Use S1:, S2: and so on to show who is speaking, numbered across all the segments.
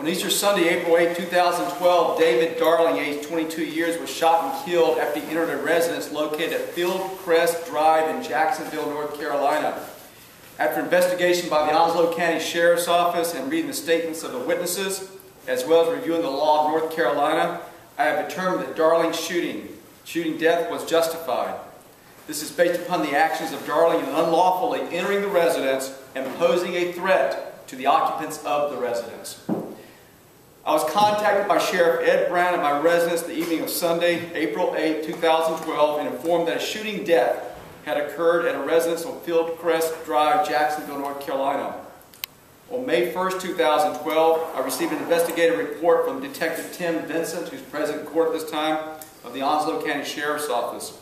S1: On Easter Sunday, April 8, 2012, David Darling, aged 22 years, was shot and killed after he entered a residence located at Fieldcrest Drive in Jacksonville, North Carolina. After investigation by the Onslow County Sheriff's Office and reading the statements of the witnesses, as well as reviewing the law of North Carolina, I have determined that Darling's shooting death was justified. This is based upon the actions of Darling in unlawfully entering the residence and posing a threat to the occupants of the residence. I was contacted by Sheriff Ed Brown at my residence the evening of Sunday, April 8, 2012, and informed that a shooting death had occurred at a residence on Fieldcrest Drive, Jacksonville, North Carolina. On May 1, 2012, I received an investigative report from Detective Tim Vincent, who's present in court at this time, of the Onslow County Sheriff's Office.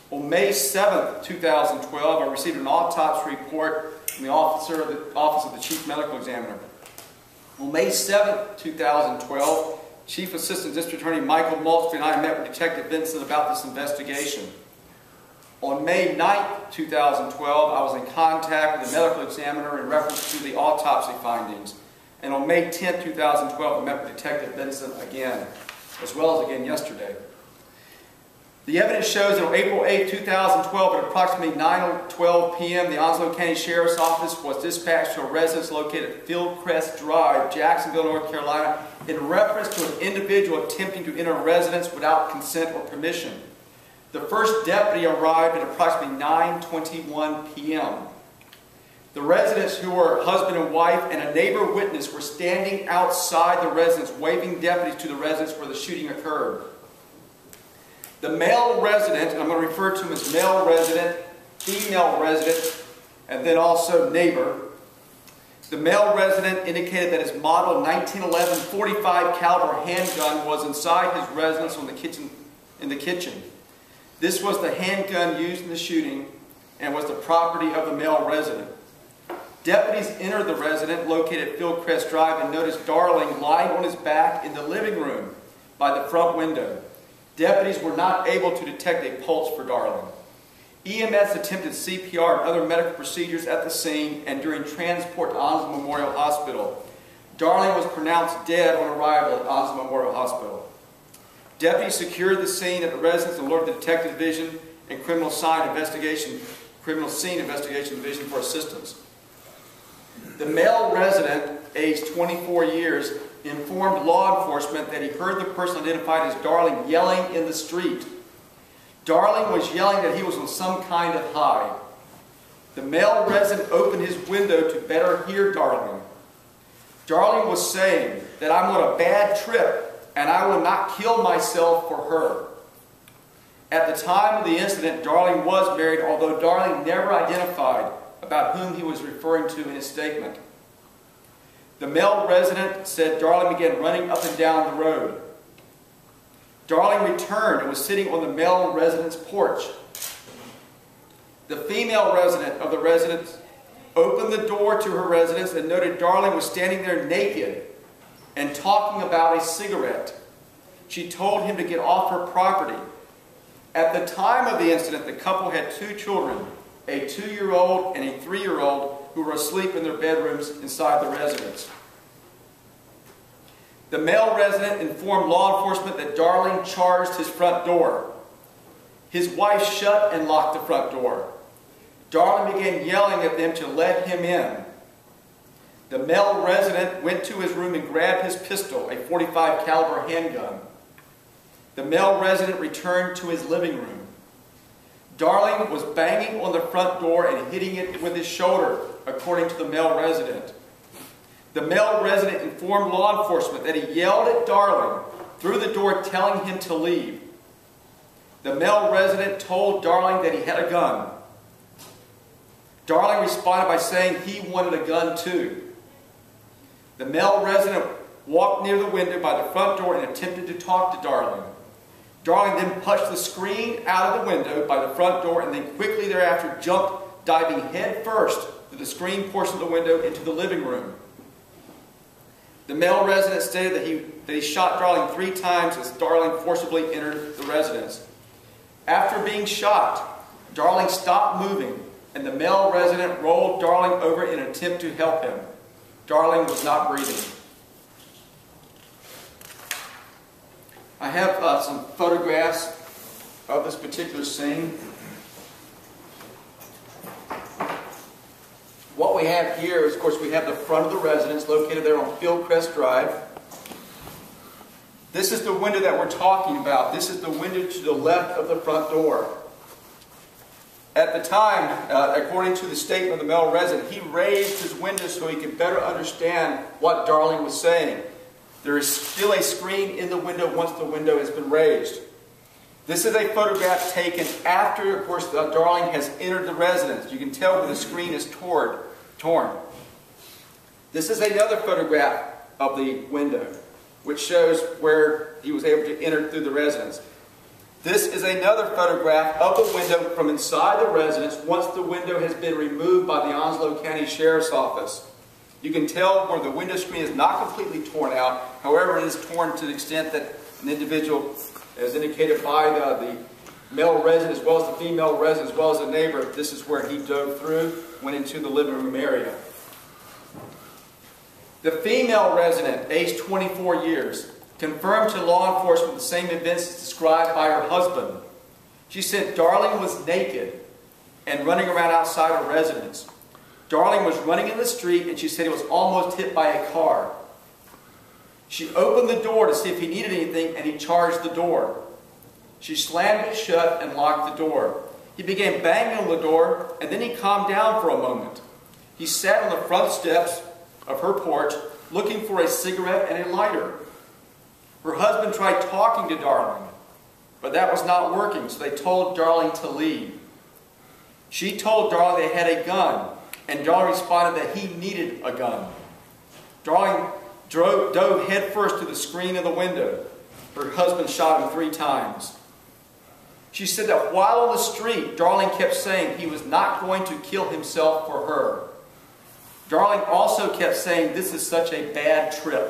S1: On May 7, 2012, I received an autopsy report from the Office of the Chief Medical Examiner. On May 7, 2012, Chief Assistant District Attorney Michael Maltby and I met with Detective Vincent about this investigation. On May 9, 2012, I was in contact with the medical examiner in reference to the autopsy findings. And on May 10, 2012, I met with Detective Vincent again, as well as again yesterday. The evidence shows that on April 8, 2012, at approximately 9:12 p.m., the Onslow County Sheriff's Office was dispatched to a residence located at Fieldcrest Drive, Jacksonville, North Carolina, in reference to an individual attempting to enter a residence without consent or permission. The first deputy arrived at approximately 9:21 p.m. The residents, who were husband and wife, and a neighbor witness, were standing outside the residence, waving deputies to the residence where the shooting occurred. The male resident, and I'm going to refer to him as male resident, female resident, and then also neighbor. The male resident indicated that his model 1911 .45 caliber handgun was inside his residence in the kitchen. This was the handgun used in the shooting and was the property of the male resident. Deputies entered the residence located at Fieldcrest Drive and noticed Darling lying on his back in the living room by the front window. Deputies were not able to detect a pulse for Darling. EMS attempted CPR and other medical procedures at the scene and during transport to Onslow Memorial Hospital. Darling was pronounced dead on arrival at Onslow Memorial Hospital. Deputies secured the scene at the residence and alerted the Detective Division and Criminal Scene Investigation Division for assistance. The male resident, aged 24 years, informed law enforcement that he heard the person identified as Darling yelling in the street. Darling was yelling that he was on some kind of high. The male resident opened his window to better hear Darling. Darling was saying that I'm on a bad trip and I will not kill myself for her. At the time of the incident, Darling was married, although Darling never identified about whom he was referring to in his statement. The male resident said Darling began running up and down the road. Darling returned and was sitting on the male resident's porch. The female resident of the residence opened the door to her residence and noted Darling was standing there naked and talking about a cigarette. She told him to get off her property. At the time of the incident, the couple had two children, a 2-year-old and a 3-year-old, who were asleep in their bedrooms inside the residence. The male resident informed law enforcement that Darling charged his front door. His wife shut and locked the front door. Darling began yelling at them to let him in. The male resident went to his room and grabbed his pistol, a .45 caliber handgun. The male resident returned to his living room. Darling was banging on the front door and hitting it with his shoulder, according to the male resident. The male resident informed law enforcement that he yelled at Darling through the door, telling him to leave. The male resident told Darling that he had a gun. Darling responded by saying he wanted a gun too. The male resident walked near the window by the front door and attempted to talk to Darling. Darling then punched the screen out of the window by the front door and then quickly thereafter jumped, diving head first through the screen portion of the window into the living room. The male resident stated that he shot Darling 3 times as Darling forcibly entered the residence. After being shot, Darling stopped moving and the male resident rolled Darling over in an attempt to help him. Darling was not breathing. I have some photographs of this particular scene. What we have here is, of course, we have the front of the residence located there on Fieldcrest Drive. This is the window that we're talking about. This is the window to the left of the front door. At the time, according to the statement of the male resident, he raised his window so he could better understand what Darling was saying. There is still a screen in the window once the window has been raised. This is a photograph taken after, of course, Darling has entered the residence. You can tell where the screen is torn. This is another photograph of the window, which shows where he was able to enter through the residence. This is another photograph of the window from inside the residence once the window has been removed by the Onslow County Sheriff's Office. You can tell where the window screen is not completely torn out. However, it is torn to the extent that an individual, as indicated by the male resident as well as the female resident as well as the neighbor, this is where he dove through, went into the living room area. The female resident, aged 24 years, confirmed to law enforcement the same events as described by her husband. She said Darling was naked and running around outside her residence. Darling was running in the street and she said he was almost hit by a car. She opened the door to see if he needed anything and he charged the door. She slammed it shut and locked the door. He began banging on the door and then he calmed down for a moment. He sat on the front steps of her porch looking for a cigarette and a lighter. Her husband tried talking to Darling, but that was not working, so they told Darling to leave. She told Darling they had a gun, and Darling responded that he needed a gun. Darling dove headfirst to the screen of the window. Her husband shot him 3 times. She said that while on the street, Darling kept saying he was not going to kill himself for her. Darling also kept saying, "This is such a bad trip."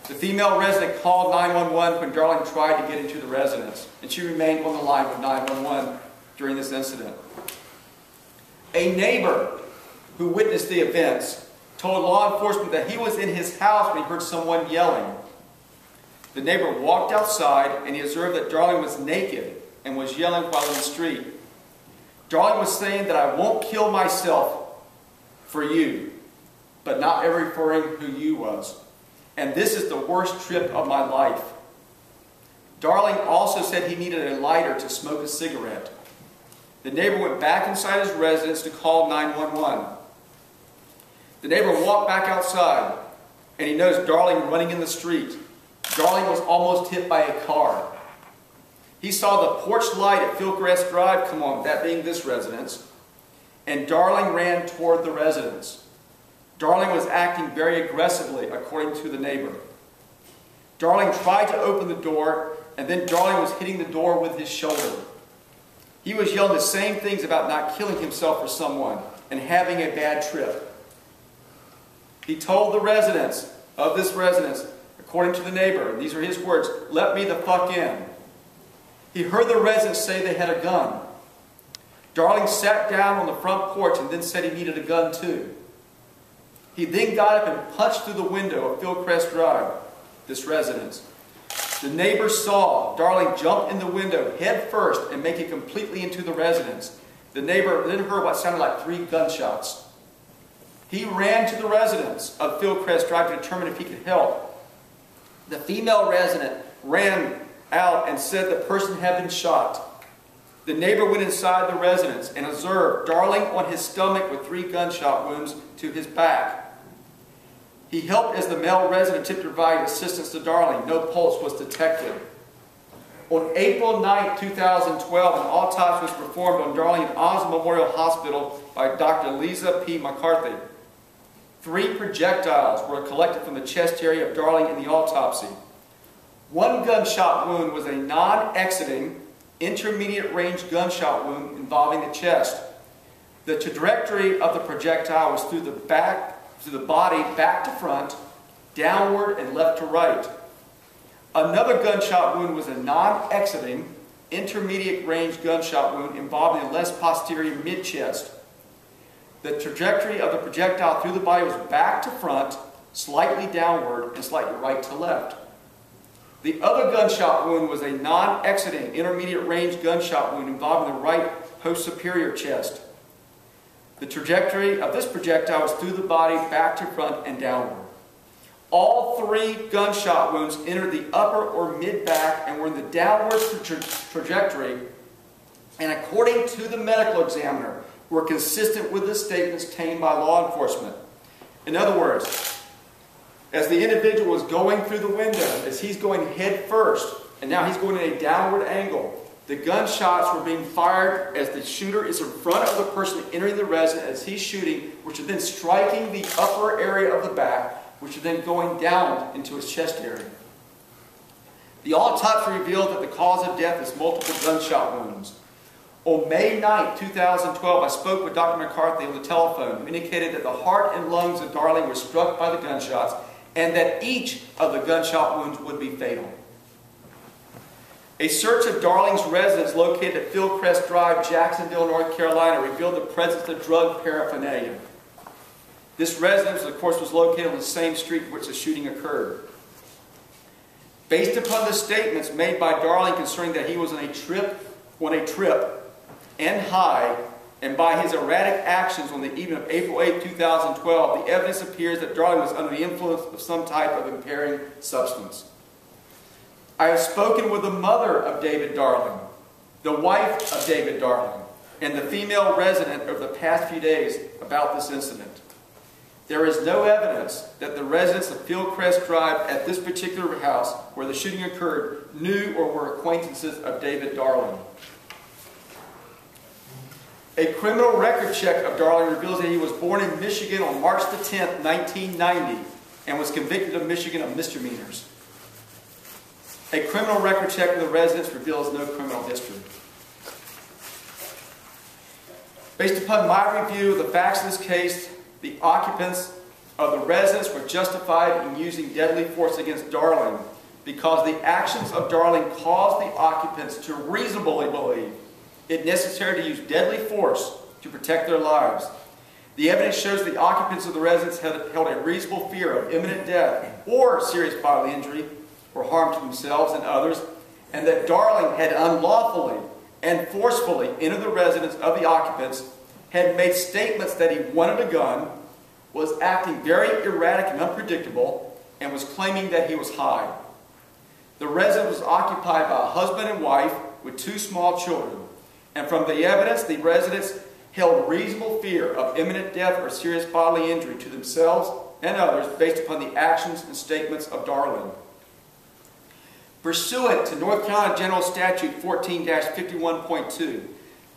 S1: The female resident called 911 when Darling tried to get into the residence, and she remained on the line with 911 during this incident. A neighbor who witnessed the events told law enforcement that he was in his house when he heard someone yelling. The neighbor walked outside and he observed that Darling was naked and was yelling while in the street. Darling was saying that "I won't kill myself for you," but not referring who "you" was. "And this is the worst trip of my life." Darling also said he needed a lighter to smoke a cigarette. The neighbor went back inside his residence to call 911. The neighbor walked back outside and he noticed Darling running in the street. Darling was almost hit by a car. He saw the porch light at Fieldcrest Drive come on, that being this residence, and Darling ran toward the residence. Darling was acting very aggressively, according to the neighbor. Darling tried to open the door, and then Darling was hitting the door with his shoulder. He was yelling the same things about not killing himself for someone and having a bad trip. He told the residents of this residence, according to the neighbor, and these are his words, "Let me the fuck in." He heard the residents say they had a gun. Darling sat down on the front porch and then said he needed a gun too. He then got up and punched through the window of Fieldcrest Drive, this residence. The neighbors saw Darling jump in the window head first and make it completely into the residence. The neighbor then heard what sounded like 3 gunshots. He ran to the residence of Fieldcrest Drive to determine if he could help. The female resident ran out and said the person had been shot. The neighbor went inside the residence and observed Darling on his stomach with 3 gunshot wounds to his back. He helped as the male resident attempted to provide assistance to Darling. No pulse was detected. On April 9, 2012, an autopsy was performed on Darling at Onslow Memorial Hospital by Dr. Lisa P. McCarthy. 3 projectiles were collected from the chest area of Darling in the autopsy. 1 gunshot wound was a non-exiting, intermediate-range gunshot wound involving the chest. The trajectory of the projectile was through the body back to front, downward, and left to right. Another gunshot wound was a non-exiting, intermediate-range gunshot wound involving the left posterior mid-chest. The trajectory of the projectile through the body was back to front, slightly downward, and slightly right to left. The other gunshot wound was a non-exiting intermediate range gunshot wound involving the right posterior chest. The trajectory of this projectile was through the body, back to front, and downward. All three gunshot wounds entered the upper or mid-back and were in the downward trajectory, and according to the medical examiner, were consistent with the statements obtained by law enforcement. In other words, as the individual was going through the window, as he's going head first, and now he's going in a downward angle, the gunshots were being fired as the shooter is in front of the person entering the residence as he's shooting, which are then striking the upper area of the back, which are then going down into his chest area. The autopsy revealed that the cause of death is multiple gunshot wounds. On May 9, 2012, I spoke with Dr. McCarthy on the telephone, who indicated that the heart and lungs of Darling were struck by the gunshots and that each of the gunshot wounds would be fatal. A search of Darling's residence located at Fieldcrest Drive, Jacksonville, North Carolina, revealed the presence of drug paraphernalia. This residence, of course, was located on the same street in which the shooting occurred. Based upon the statements made by Darling concerning that he was on a trip and high, and by his erratic actions on the evening of April 8, 2012, the evidence appears that Darling was under the influence of some type of impairing substance. I have spoken with the mother of David Darling, the wife of David Darling, and the female resident over the past few days about this incident. There is no evidence that the residents of Fieldcrest Drive at this particular house where the shooting occurred knew or were acquaintances of David Darling. A criminal record check of Darling reveals that he was born in Michigan on March the 10th, 1990, and was convicted of Michigan of misdemeanors. A criminal record check of the residence reveals no criminal history. Based upon my review of the facts of this case, the occupants of the residence were justified in using deadly force against Darling because the actions of Darling caused the occupants to reasonably believe it necessary to use deadly force to protect their lives. The evidence shows the occupants of the residence held a reasonable fear of imminent death or serious bodily injury or harm to themselves and others, and that Darling had unlawfully and forcefully entered the residence of the occupants, had made statements that he wanted a gun, was acting very erratic and unpredictable, and was claiming that he was high. The residence was occupied by a husband and wife with 2 small children, and from the evidence, the residents held reasonable fear of imminent death or serious bodily injury to themselves and others based upon the actions and statements of Darling. Pursuant to North Carolina General Statute 14-51.2,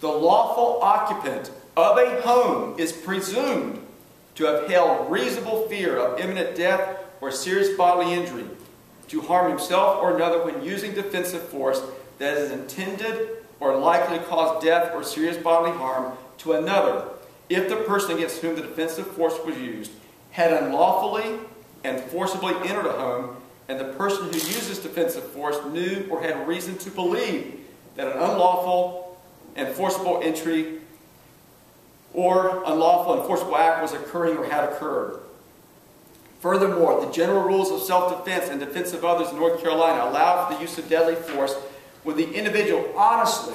S1: the lawful occupant of a home is presumed to have held reasonable fear of imminent death or serious bodily injury to harm himself or another when using defensive force that is intended or likely to cause death or serious bodily harm to another if the person against whom the defensive force was used had unlawfully and forcibly entered a home and the person who uses defensive force knew or had reason to believe that an unlawful and forcible entry or unlawful and forcible act was occurring or had occurred. Furthermore, the general rules of self-defense and defense of others in North Carolina allow for the use of deadly force when the individual honestly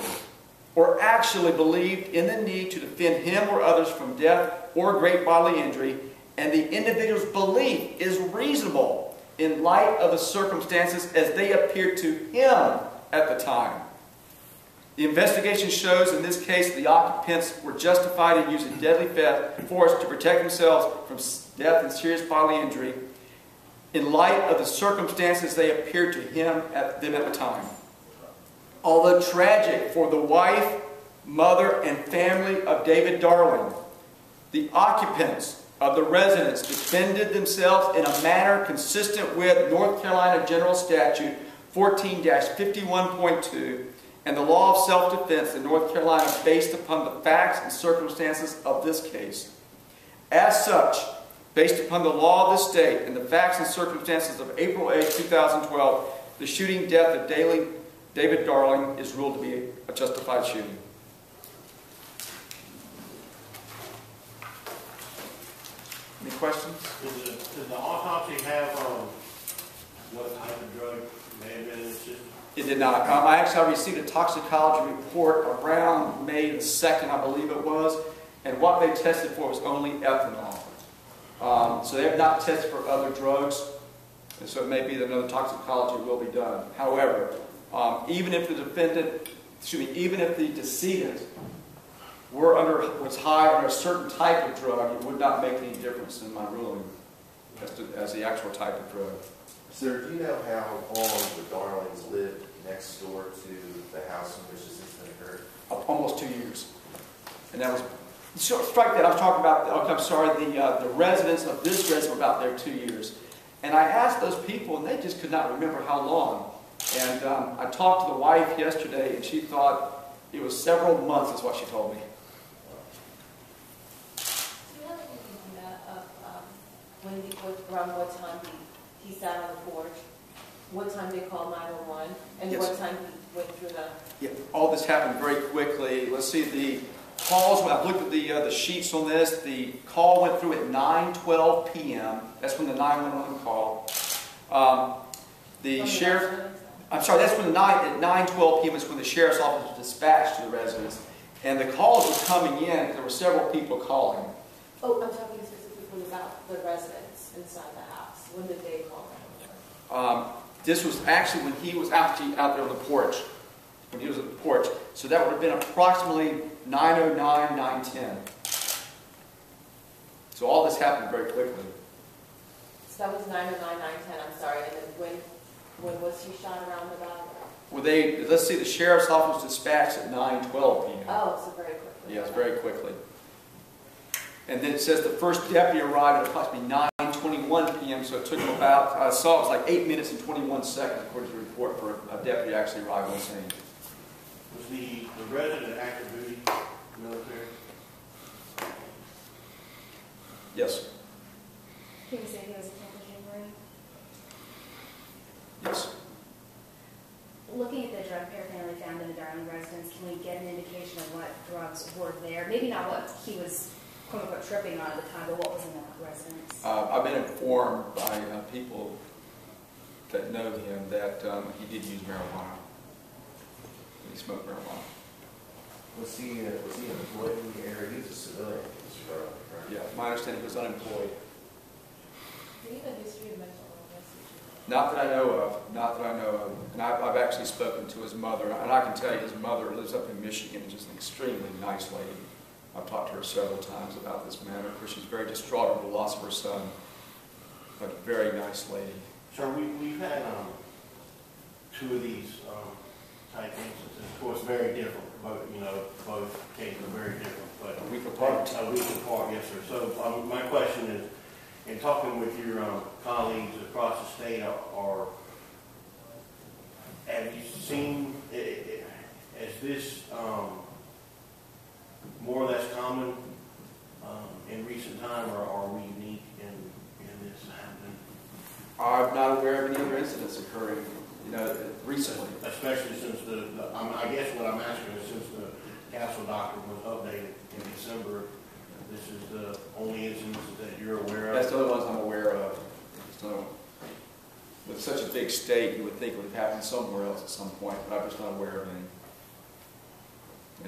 S1: or actually believed in the need to defend him or others from death or great bodily injury, and the individual's belief is reasonable in light of the circumstances as they appeared to him at the time. The investigation shows in this case the occupants were justified in using deadly force to protect themselves from death and serious bodily injury in light of the circumstances they appeared to them at the time. Although tragic for the wife, mother, and family of David Darling, the occupants of the residence defended themselves in a manner consistent with North Carolina General Statute 14-51.2 and the law of self-defense in North Carolina based upon the facts and circumstances of this case. As such, based upon the law of this state and the facts and circumstances of April 8, 2012, the shooting death of David Darling is ruled to be a justified shooting. Any questions?
S2: Did the autopsy have what type of drug? may have been in the system?
S1: It did not. I received a toxicology report around May the 2nd, I believe it was, and what they tested for was only ethanol. So they have not tested for other drugs, and so it may be that another toxicology will be done. However, even if the decedent was high on a certain type of drug, it would not make any difference in my ruling as the actual type of drug.
S3: Sir, do you know how long the Darlings lived next door to the house in which this incident occurred?
S1: Almost 2 years. And that was, strike that, I'm talking about, I'm sorry, the residents of this residence were about there 2 years. And I asked those people, and they just could not remember how long. And I talked to the wife yesterday, and she thought it was several months, is what she told me.
S4: Do you have anything around what time he sat on the porch? What time they called 911? And
S1: Yes.
S4: what time he went through the...
S1: Yeah, all this happened very quickly. Let's see, the calls, when I've looked at the sheets on this, the call went through at 9:12 p.m. That's when the 911 call. The sheriff... I'm sorry, that's when at 9:12 p.m. is when the sheriff's office was dispatched to the residence. And the calls were coming in. There were several people calling.
S4: Oh, I'm talking specifically about the residents inside the house. When did they call 911?
S1: This was actually when he was actually out there on the porch. When he was at the porch. So that would have been approximately 9:09, 9:10. So all this happened very quickly.
S4: So that was 9:09, 9:10, I'm sorry. And then when was he shot around about?
S1: Well, let's see, the sheriff's office was dispatched at 9:12 p.m.
S4: Oh, so very quickly.
S1: Yes, very quickly. And then it says the first deputy arrived at approximately 9:21 p.m., so it took him about, I saw it was like 8 minutes and 21 seconds, according to the report, for a deputy to actually arrive on scene.
S2: Was the resident active duty military?
S1: Yes.
S5: Can you say he was a 10th of January?
S1: Yes.
S5: Looking at the drug paraphernalia found in the Darling residence, can we get an indication of what drugs were there? Maybe not what he was, quote unquote, tripping on at the time, but what was in the residence?
S1: I've been informed by people that know him that he did use marijuana. He smoked marijuana.
S3: Was he employed in the area? He was a civilian, Mr. Darling, correct?
S1: Yeah, my understanding he was unemployed.
S4: Do you have a history of mental illness?
S1: Not that I know of. Not that I know of. And I've actually spoken to his mother, and I can tell you his mother lives up in Michigan, just an extremely nice lady. I've talked to her several times about this matter. Of course, she's very distraught over the loss of her son, but a very nice lady.
S2: Sir, we've had two of these type instances. Of course, very different. Both cases are very different. But
S1: A week apart.
S2: A week apart, yes, sir. So my question is, in talking with your colleagues across the state, have you seen, is this more or less common in recent time, or are we unique in this happening?
S1: I'm not aware of any other incidents occurring, recently.
S2: Especially since I guess what I'm asking is, since the Castle doctrine was updated in December, this is the only instance that you're aware of?
S1: That's the only ones I'm aware of. So, with such a big state, you would think it would have happened somewhere else at some point, but I'm just not aware of any.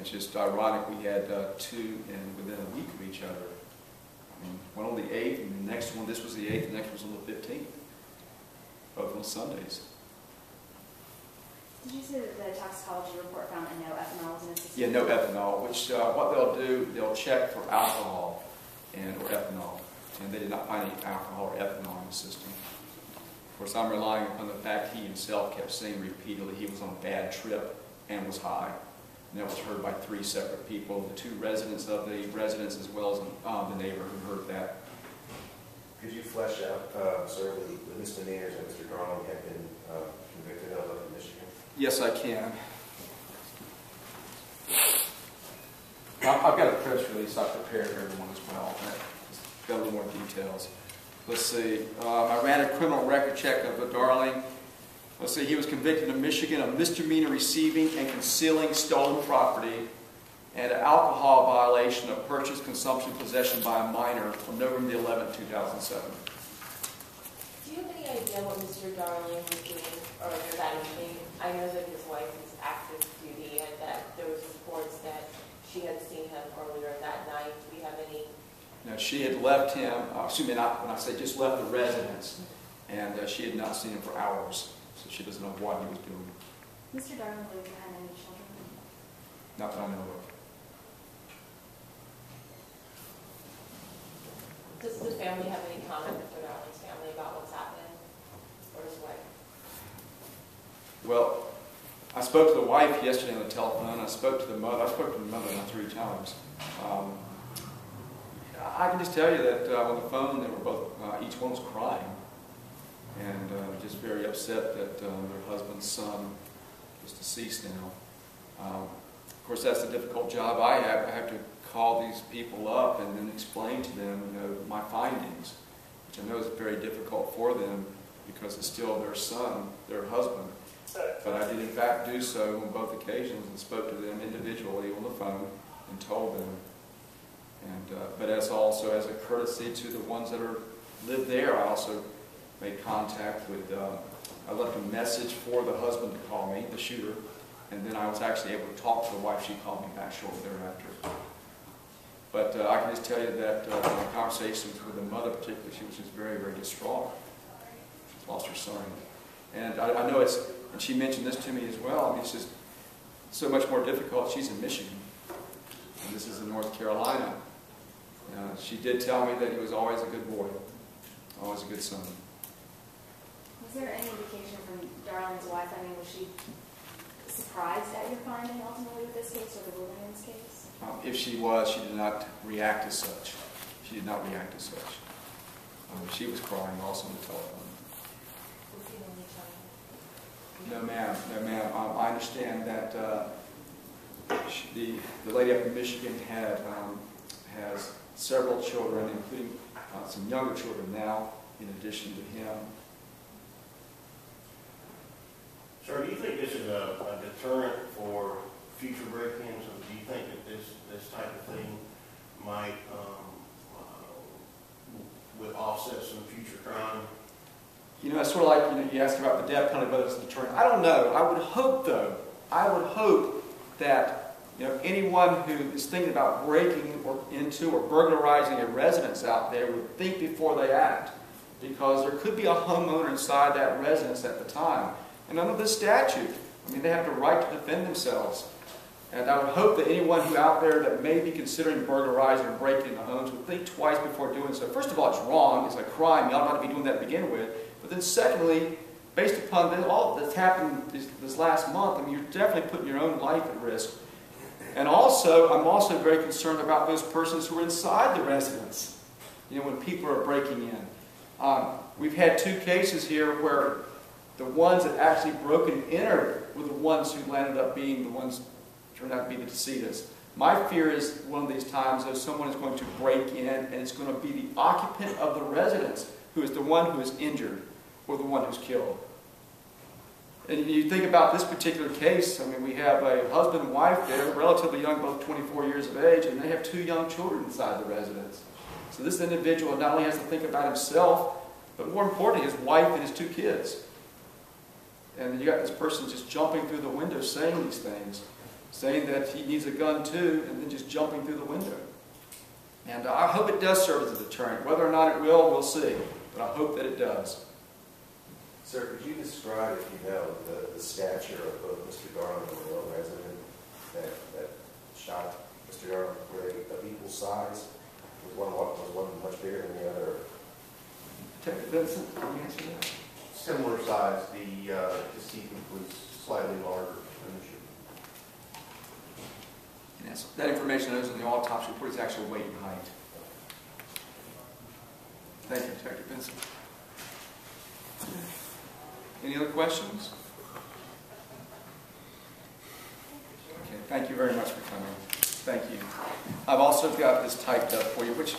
S1: It's just ironic we had two within a week of each other. I mean, one on the 8th, and the next one, this was the 8th, the next was on the 15th. Both on Sundays.
S5: Did you say that the toxicology report found that no ethanol was in the system?
S1: Yeah, no ethanol, which what they'll do, they'll check for alcohol or ethanol. And they did not find any alcohol or ethanol in the system. Of course, I'm relying upon the fact he himself kept saying repeatedly he was on a bad trip and was high. And that was heard by 3 separate people, the 2 residents of the residence as well as the neighbor who heard that.
S3: Could you flesh out, sir, the misdemeanors that Mr. Darling had been convicted of in Michigan?
S1: Yes, I can. I've got a press release I prepared for everyone as well. It's got a little more details. Let's see. I ran a criminal record check of Darling. Let's see. He was convicted in Michigan of misdemeanor receiving and concealing stolen property and an alcohol violation of purchase, consumption, possession by a minor on November the 11th, 2007.
S4: Do you have any any idea what Mr. Darling was doing earlier that evening? I know that his wife is active duty and that there was reports that she had seen him earlier that night. Do we have any?
S1: No, she had left him, excuse me, not when I say just left the residence, and she had not seen him for hours, so she doesn't know what he was doing.
S5: Mr. Darling lived behind any children?
S1: Not that I know of.
S4: Does the family have any comment, Mr. Darling's family, about what's happened or his wife?
S1: Well, I spoke to the wife yesterday on the telephone. I spoke to the mother. I spoke to the mother now 3 times. I can just tell you that on the phone they were both, each one was crying and just very upset that their husband's son is deceased now. Of course, that's the difficult job I have. I have to call these people up and then explain to them, my findings, which I know is very difficult for them because it's still their son, their husband. But I did in fact do so on both occasions and spoke to them individually on the phone and told them. And but as a courtesy to the ones that live there, I also made contact with. I left a message for the husband to call me, the shooter, and then I was actually able to talk to the wife. She called me back shortly thereafter. But I can just tell you that in my conversations with the mother, particularly, she was just very, very distraught. She's lost her son, and I know it's. And she mentioned this to me as well. I mean, it's just so much more difficult. She's in Michigan, and this is in North Carolina. She did tell me that he was always a good boy, always a good son.
S5: Was there any indication from Darling's wife? I mean, was she surprised at your finding ultimately with this case or the Williams case?
S1: If she was, she did not react as such. She did not react as such. She was crying also on the telephone. No, ma'am. No, ma'am. I understand that the lady up in Michigan has several children, including some younger children now, in addition to him.
S2: Sir, do you think this is a deterrent for future break-ins, or do you think that this type of thing might would offset some future crime?
S1: It's sort of like, you asked about the death penalty, whether it's a deterrent. I don't know. I would hope, though, that anyone who is thinking about breaking into or burglarizing a residence out there would think before they act, because there could be a homeowner inside that residence at the time. And under the statute, they have the right to defend themselves. And I would hope that anyone who out there that may be considering burglarizing or breaking into homes would think twice before doing so. First of all, it's wrong. It's a crime. You ought not to be doing that to begin with. But then secondly, based upon all that's happened this last month, you're definitely putting your own life at risk. And also, I'm also very concerned about those persons who are inside the residence, when people are breaking in. We've had 2 cases here where the ones that actually broke and entered were the ones who landed up being the ones who turned out to be the decedents. My fear is one of these times that someone is going to break in and it's going to be the occupant of the residence who is the one who is injured or the one who's killed. And you think about this particular case, we have a husband and wife there, relatively young, both 24 years of age, and they have 2 young children inside the residence. So this individual not only has to think about himself, but more importantly, his wife and his 2 kids. And then you got this person just jumping through the window saying these things, saying that he needs a gun too, and then just jumping through the window. And I hope it does serve as a deterrent. Whether or not it will, we'll see. But I hope that it does.
S3: Sir, could you describe, if you know, the stature of both Mr. Darling and the real resident that shot Mr. Darling? Were they of equal size? Was one much bigger than the other?
S1: Detective Vincent, can you answer that?
S6: Similar size. The decedent was slightly larger than the shooter.
S1: Yes, that information is in the autopsy report. His actual weight and height. Thank you, Detective Vincent. Any other questions? Okay, thank you very much for coming. Thank you. I've also got this typed up for you, which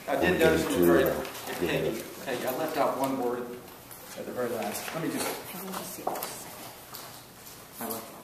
S1: I did notice in the very Peggy, I left out one word at the very last. Let me just. I left